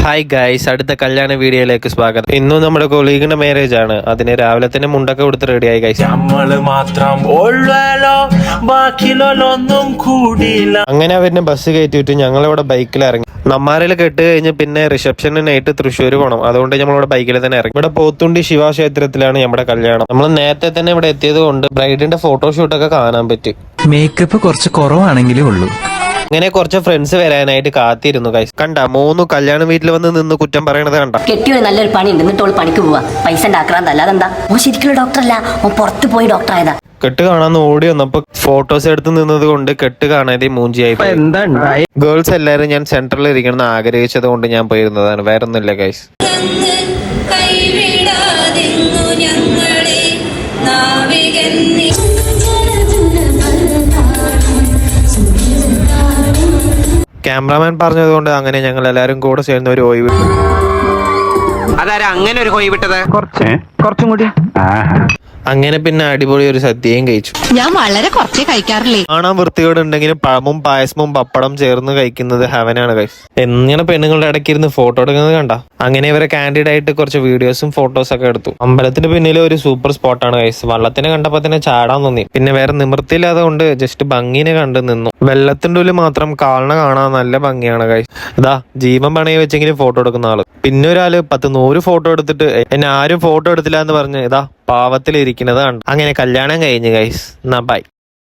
Hi guys, അടുത്ത കല്യാണ വീഡിയോയിലേക്ക് സ്വാഗതം. ഇന്നും നമ്മുടെ കൊളീഗിന്റെ മാരേജ് ആണ്. അതിന് രാവിലെ തന്നെ മുണ്ടൊക്കെ കൊടുത്ത് റെഡിയായി ഗൈസ്. അങ്ങനെ അവരിനെ ബസ് കയറ്റിയിട്ട് ഞങ്ങളിവിടെ ബൈക്കിൽ ഇറങ്ങി. നമ്മാരിൽ കെട്ട് കഴിഞ്ഞ് പിന്നെ റിസപ്ഷനായിട്ട് തൃശ്ശൂർ പോകണം. അതുകൊണ്ട് നമ്മളിവിടെ ബൈക്കിൽ തന്നെ ഇറങ്ങി. ഇവിടെ പോത്തുണ്ടി ശിവക്ഷേത്രത്തിലാണ് നമ്മുടെ കല്യാണം. നമ്മൾ നേരത്തെ തന്നെ ഇവിടെ എത്തിയത് കൊണ്ട് ബ്രൈഡിന്റെ ഫോട്ടോഷൂട്ടൊക്കെ കാണാൻ പറ്റി. മേക്കപ്പ് കുറച്ച് കുറവാണെങ്കിലേ ഉള്ളൂ. അങ്ങനെ കുറച്ച് ഫ്രണ്ട്സ് വരാനായിട്ട് കാത്തിരുന്നു ഗൈസ്. കണ്ട 3 കല്യാണ വീട്ടിൽ വന്ന് നിന്ന് കുറ്റം പറയണത് കണ്ട. കെട്ടിയൊരു നല്ലൊരു പണി ഉണ്ട്, എന്നിട്ട് പണിക്ക് പോവാ, പൈസ ഉണ്ടാക്കാൻ. അല്ലാതെന്താ, ഓ ശരിക്കുള്ള ഡോക്ടറല്ല, ഓ പുറത്ത് പോയി ഡോക്ടറായതാ. കെട്ട് കാണാന്ന് ഓടി വന്നപ്പോ ഫോട്ടോസ് എടുത്ത് നിന്നത് കൊണ്ട് കെട്ട് കാണാതെ മൂഞ്ചിയായി. ഗേൾസ് എല്ലാരും ഞാൻ സെന്ററിൽ ഇരിക്കണം ആഗ്രഹിച്ചത് കൊണ്ട് ഞാൻ പോയിരുന്നതാണ്, വേറൊന്നുമില്ല ഗൈസ്. ക്യാമറാമാൻ പറഞ്ഞത് കൊണ്ട് അങ്ങനെ ഞങ്ങൾ എല്ലാരും കൂടെ ചേർന്ന് ഒരു ഒഴിവ്. അതാരാ അങ്ങനെ ഒരു കൊയ് വിട്ടത്? കുറച്ചും കൂടി. അങ്ങനെ പിന്നെ അടിപൊളി ഒരു സദ്യയും കഴിച്ചു. ഞാൻ വളരെ കുറച്ചേ കഴിക്കാറില്ലേ. കാണാൻ വൃത്തിയോട് ഉണ്ടെങ്കിലും പഴമും പായസവും പപ്പടം ചേർന്ന് കഴിക്കുന്നത് ഹെവനാണ് ഗൈസ്. എങ്ങനെ പെണ്ണുങ്ങളുടെ ഇടയ്ക്ക് ഇരുന്ന് ഫോട്ടോ എടുക്കുന്നത് കണ്ട. അങ്ങനെ ഇവരെ കാൻഡിഡ് ആയിട്ട് കുറച്ച് വീഡിയോസും ഫോട്ടോസ് ഒക്കെ എടുത്തു. അമ്പലത്തിന് പിന്നിലെ ഒരു സൂപ്പർ സ്പോട്ടാണ് ഗൈസ്. വള്ളത്തിനെ കണ്ടപ്പോ തന്നെ ചാടാൻ തോന്നി. പിന്നെ വേറെ നിവൃത്തിയില്ലാതെ കൊണ്ട് ജസ്റ്റ് ഭംഗിനെ കണ്ടു നിന്നു. വെള്ളത്തിന്റെ ഉള്ളിൽ മാത്രം കാളണ കാണാൻ നല്ല ഭംഗിയാണ് ഗൈസ്. ഇതാ ജീവൻ പണയെ വെച്ചെങ്കിലും ഫോട്ടോ എടുക്കുന്ന ആള്. പിന്നെ ഒരാള് 10-100 ഫോട്ടോ എടുത്തിട്ട് എന്നെ ആരും ഫോട്ടോ എടുത്തില്ല എന്ന് പറഞ്ഞ് ഇതാ പാവത്തിലിരിക്കുന്നത് കണ്ടു. അങ്ങനെ കല്യാണം കഴിഞ്ഞു ഗൈസ്. എന്നാ ബൈ.